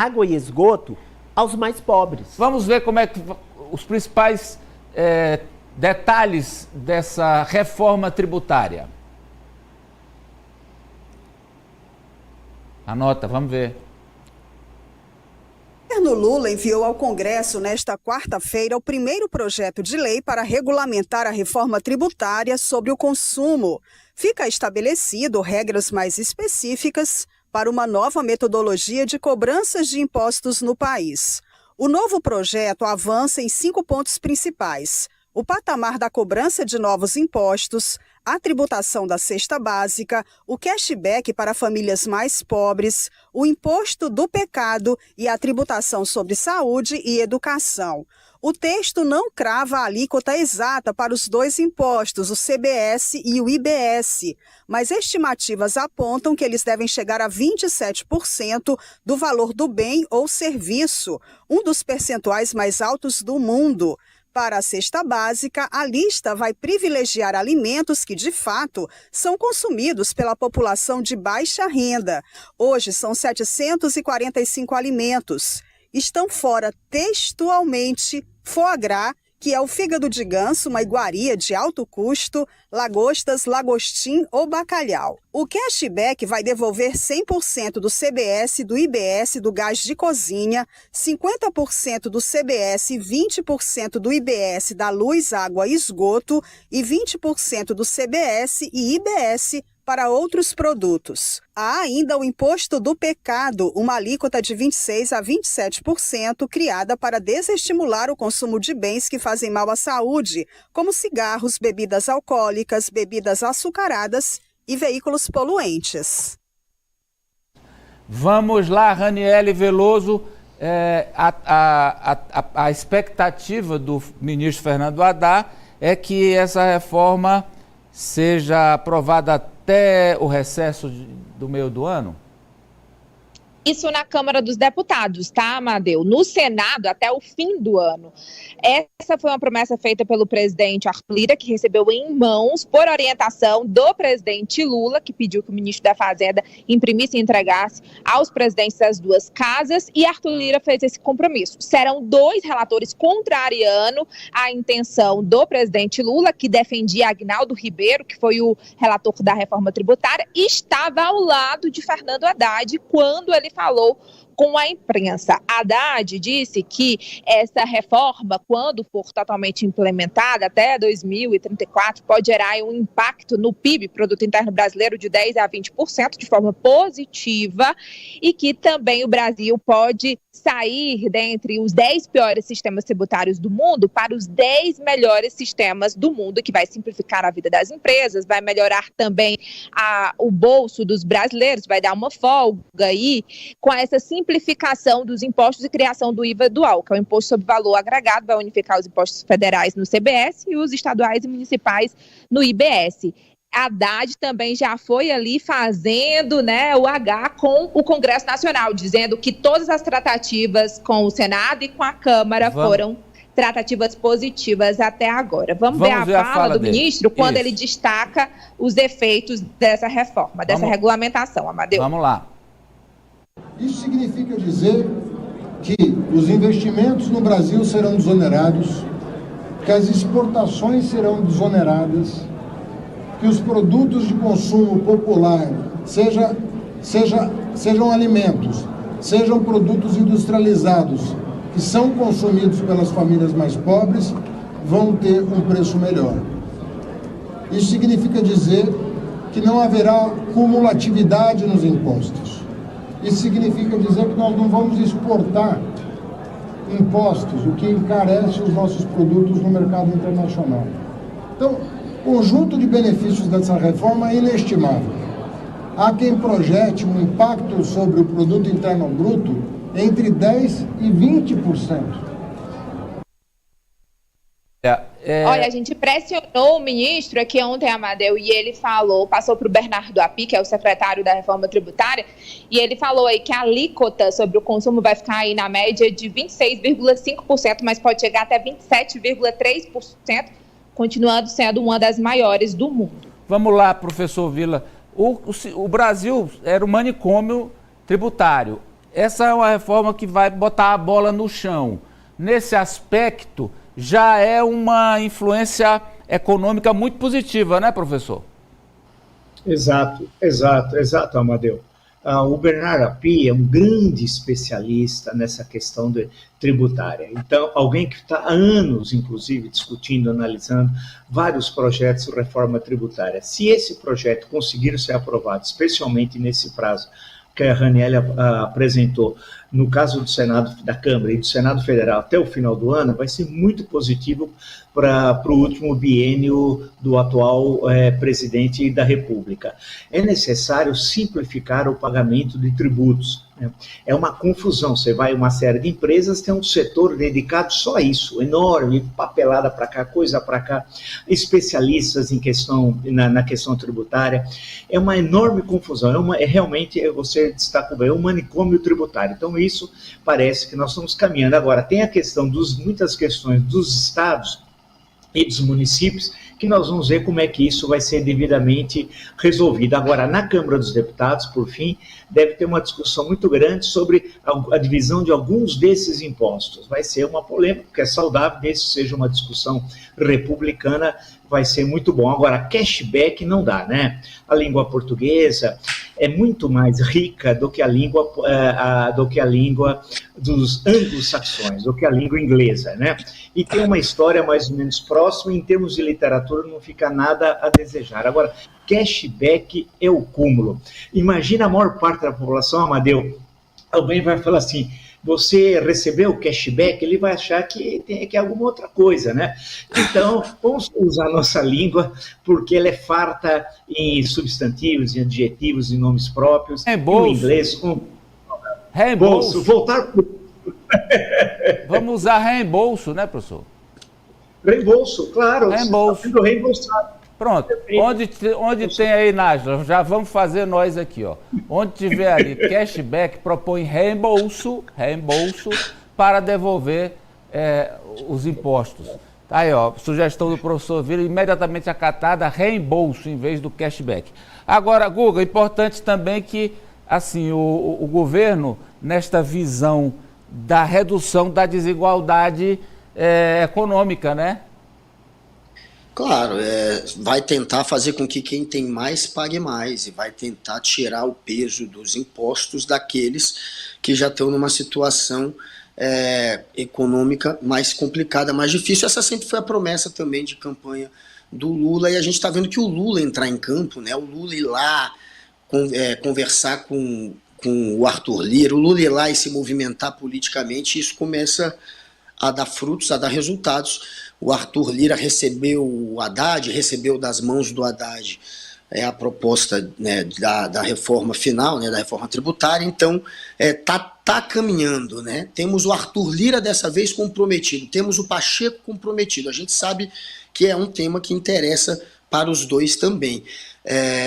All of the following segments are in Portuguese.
água e esgoto aos mais pobres. Vamos ver como é que os principais detalhes dessa reforma tributária. Anota, vamos ver. O governo Lula enviou ao Congresso nesta quarta-feira o primeiro projeto de lei para regulamentar a reforma tributária sobre o consumo. Fica estabelecido regras mais específicas para uma nova metodologia de cobranças de impostos no país. O novo projeto avança em 5 pontos principais: o patamar da cobrança de novos impostos, a tributação da cesta básica, o cashback para famílias mais pobres, o imposto do pecado e a tributação sobre saúde e educação. O texto não crava a alíquota exata para os 2 impostos, o CBS e o IBS, mas estimativas apontam que eles devem chegar a 27% do valor do bem ou serviço, um dos percentuais mais altos do mundo. Para a cesta básica, a lista vai privilegiar alimentos que, de fato, são consumidos pela população de baixa renda. Hoje, são 745 alimentos. Estão fora textualmente foie gras, que é o fígado de ganso, uma iguaria de alto custo, lagostas, lagostim ou bacalhau. O cashback vai devolver 100% do CBS e do IBS do gás de cozinha, 50% do CBS e 20% do IBS da luz, água e esgoto e 20% do CBS e IBS para outros produtos. Há ainda o imposto do pecado, uma alíquota de 26% a 27%, criada para desestimular o consumo de bens que fazem mal à saúde, como cigarros, bebidas alcoólicas, bebidas açucaradas e veículos poluentes. Vamos lá, Raniele Veloso. A expectativa do ministro Fernando Haddad é que essa reforma seja aprovada até o recesso do meio do ano? Isso na Câmara dos Deputados, tá, Amadeu? No Senado, até o fim do ano. Essa foi uma promessa feita pelo presidente Arthur Lira, que recebeu em mãos, por orientação do presidente Lula, que pediu que o ministro da Fazenda imprimisse e entregasse aos presidentes das 2 casas, e Arthur Lira fez esse compromisso. Serão 2 relatores contrariando a intenção do presidente Lula, que defendia Agnaldo Ribeiro, que foi o relator da reforma tributária, e estava ao lado de Fernando Haddad quando ele falou com a imprensa. Haddad disse que essa reforma, quando for totalmente implementada até 2034, pode gerar um impacto no PIB, Produto Interno Brasileiro, de 10% a 20%, de forma positiva, e que também o Brasil pode sair dentre os 10 piores sistemas tributários do mundo para os 10 melhores sistemas do mundo, que vai simplificar a vida das empresas, vai melhorar também o bolso dos brasileiros, vai dar uma folga aí com essa simplificação dos impostos e criação do IVA dual, que é o Imposto sobre Valor Agregado, vai unificar os impostos federais no CBS e os estaduais e municipais no IBS. Haddad também já foi ali fazendo, né, o H com o Congresso Nacional, dizendo que todas as tratativas com o Senado e com a Câmara foram tratativas positivas até agora. Vamos ver a fala do ministro quando ele destaca os efeitos dessa reforma, dessa regulamentação, Amadeu. Vamos lá. Isso significa dizer que os investimentos no Brasil serão desonerados, que as exportações serão desoneradas, que os produtos de consumo popular, sejam alimentos, sejam produtos industrializados, que são consumidos pelas famílias mais pobres, vão ter um preço melhor. Isso significa dizer que não haverá cumulatividade nos impostos. Isso significa dizer que nós não vamos exportar impostos, o que encarece os nossos produtos no mercado internacional. Então, o conjunto de benefícios dessa reforma é inestimável. Há quem projete um impacto sobre o produto interno bruto entre 10% e 20%. Olha, a gente pressionou o ministro aqui ontem, Amadeu, e ele passou para o Bernardo Api, que é o secretário da reforma tributária, e ele falou aí que a alíquota sobre o consumo vai ficar aí na média de 26,5%, mas pode chegar até 27,3%, continuando sendo uma das maiores do mundo. Vamos lá, professor Vila. O Brasil era um manicômio tributário. essa é uma reforma que vai botar a bola no chão. Nesse aspecto, já é uma influência econômica muito positiva, né, professor? Exato, Amadeu. O Bernardo Api é um grande especialista nessa questão tributária. Então, alguém que está há anos, inclusive, discutindo, analisando vários projetos de reforma tributária. Se esse projeto conseguir ser aprovado, especialmente nesse prazo que a Ranieri apresentou, no caso do Senado, da Câmara e do Senado Federal até o final do ano, vai ser muito positivo para o último biênio do atual presidente da República. É necessário simplificar o pagamento de tributos. É uma confusão, você vai em uma série de empresas, tem um setor dedicado só a isso, enorme, papelada para cá, coisa para cá, especialistas na questão tributária, é uma enorme confusão, realmente, você destacou bem, é um manicômio tributário, então isso parece que nós estamos caminhando. Agora, tem a questão muitas questões dos estados e dos municípios, que nós vamos ver como é que isso vai ser devidamente resolvido. Agora, na Câmara dos Deputados, por fim, deve ter uma discussão muito grande sobre a divisão de alguns desses impostos. Vai ser uma polêmica, porque é saudável, desde que seja uma discussão republicana, vai ser muito bom. Agora, cashback não dá, né? A língua portuguesa é muito mais rica do que a língua dos anglo-saxões, do que a língua inglesa, né? E tem uma história mais ou menos próxima, em termos de literatura não fica nada a desejar. Agora, cashback é o cúmulo. Imagina a maior parte da população, Amadeu, alguém vai falar assim, você recebeu cashback, ele vai achar que é alguma outra coisa, né? Então, vamos usar a nossa língua, porque ela é farta em substantivos, em adjetivos, em nomes próprios, Reembolso. em inglês, Reembolso. Voltar pro... Vamos usar reembolso, né, professor? Reembolso, claro. Reembolso. Você está sendo reembolsado. Pronto, onde tem aí, Nájila, já vamos fazer nós aqui, ó. Onde tiver ali cashback, propõe reembolso para devolver os impostos. Tá aí, ó, sugestão do professor Vila, imediatamente acatada, reembolso em vez do cashback. Agora, Guga, importante também que, assim, o governo, nesta visão da redução da desigualdade econômica, né? Claro, vai tentar fazer com que quem tem mais pague mais e vai tentar tirar o peso dos impostos daqueles que já estão numa situação econômica mais complicada, mais difícil. Essa sempre foi a promessa também de campanha do Lula, e a gente está vendo que o Lula entrar em campo, né, o Lula ir lá conversar com o Arthur Lira, o Lula ir lá e se movimentar politicamente, isso começa a dar frutos, a dar resultados. O Arthur Lira recebeu o Haddad, recebeu das mãos do Haddad a proposta, né, da reforma final, né, da reforma tributária, então tá caminhando, né? Temos o Arthur Lira dessa vez comprometido, temos o Pacheco comprometido, a gente sabe que é um tema que interessa para os dois também,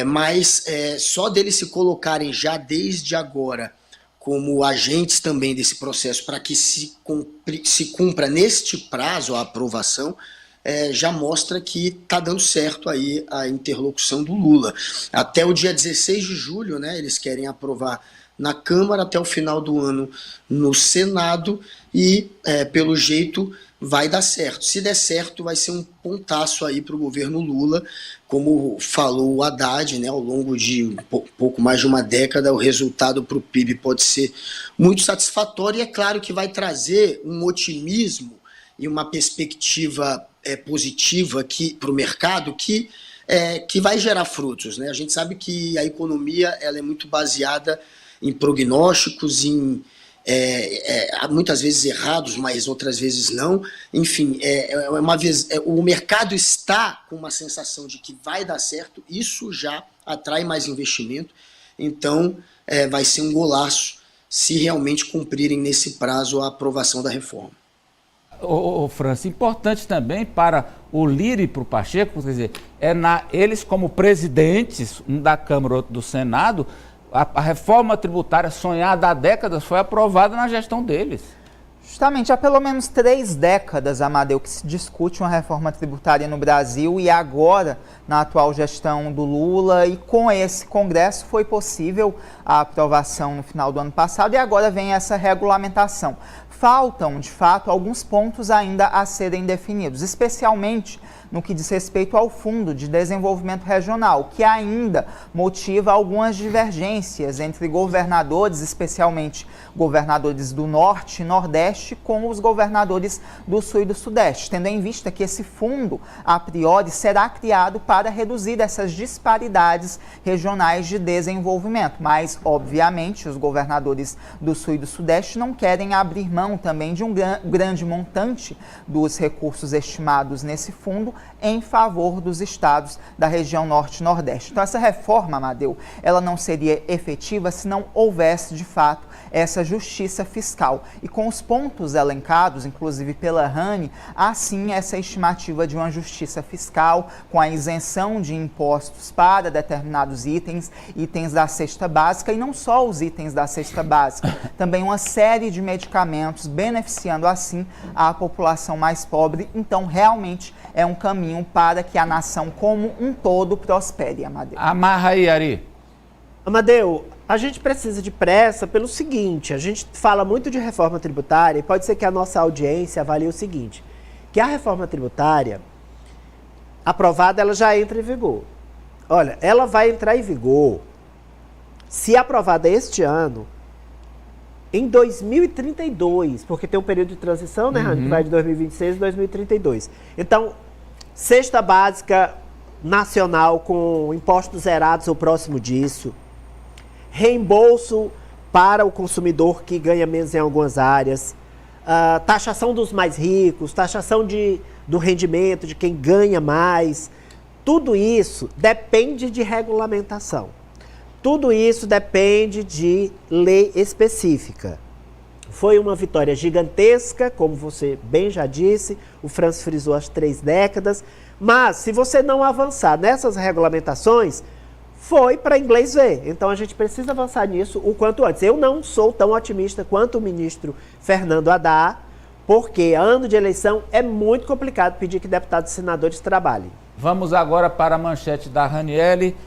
mas só deles se colocarem já desde agora como agentes também desse processo para que se cumpra neste prazo a aprovação, já mostra que está dando certo aí a interlocução do Lula. Até o dia 16 de julho, né, eles querem aprovar na Câmara, até o final do ano no Senado, e pelo jeito vai dar certo. Se der certo, vai ser um pontaço aí para o governo Lula, como falou o Haddad, né, ao longo de pouco mais de uma década, o resultado para o PIB pode ser muito satisfatório, e é claro que vai trazer um otimismo e uma perspectiva positiva para o mercado que vai gerar frutos, né? A gente sabe que a economia ela é muito baseada em prognósticos, muitas vezes errados, mas outras vezes não. Enfim, o mercado está com uma sensação de que vai dar certo, isso já atrai mais investimento, então vai ser um golaço se realmente cumprirem nesse prazo a aprovação da reforma. França, importante também para o Lira e para o Pacheco, quer dizer, eles como presidentes, um da Câmara, outro do Senado, a reforma tributária sonhada há décadas foi aprovada na gestão deles. Justamente, há pelo menos 3 décadas, Amadeu, que se discute uma reforma tributária no Brasil e agora, na atual gestão do Lula, e com esse Congresso foi possível a aprovação no final do ano passado e agora vem essa regulamentação. Faltam, de fato, alguns pontos ainda a serem definidos, especialmente no que diz respeito ao Fundo de Desenvolvimento Regional, que ainda motiva algumas divergências entre governadores, especialmente governadores do Norte e Nordeste, com os governadores do Sul e do Sudeste, tendo em vista que esse fundo, a priori, será criado para reduzir essas disparidades regionais de desenvolvimento. Mas, obviamente, os governadores do Sul e do Sudeste não querem abrir mão também de um grande montante dos recursos estimados nesse fundo em favor dos estados da região Norte e Nordeste. Então, essa reforma, Amadeu, ela não seria efetiva se não houvesse, de fato, essa justiça fiscal. E com os pontos elencados, inclusive pela RANE, há sim essa estimativa de uma justiça fiscal, com a isenção de impostos para determinados itens da cesta básica, e não só os itens da cesta básica, também uma série de medicamentos, beneficiando assim a população mais pobre. Então, realmente, é um caminho para que a nação como um todo prospere, Amadeu. Amarra aí, Ari. Amadeu, a gente precisa de pressa pelo seguinte: a gente fala muito de reforma tributária e pode ser que a nossa audiência avalie o seguinte, que a reforma tributária aprovada, ela já entra em vigor. Olha, ela vai entrar em vigor, se aprovada este ano, em 2032, porque tem um período de transição, né, Rani, que vai de 2026 a 2032. Então, cesta básica nacional com impostos zerados ou próximo disso, reembolso para o consumidor que ganha menos em algumas áreas, taxação dos mais ricos, taxação do rendimento de quem ganha mais. Tudo isso depende de regulamentação. Tudo isso depende de lei específica. Foi uma vitória gigantesca, como você bem já disse, o Franz frisou as 3 décadas, mas se você não avançar nessas regulamentações, foi para inglês ver. Então a gente precisa avançar nisso o quanto antes. Eu não sou tão otimista quanto o ministro Fernando Haddad, porque ano de eleição é muito complicado pedir que deputados e senadores trabalhem. Vamos agora para a manchete da Raniele.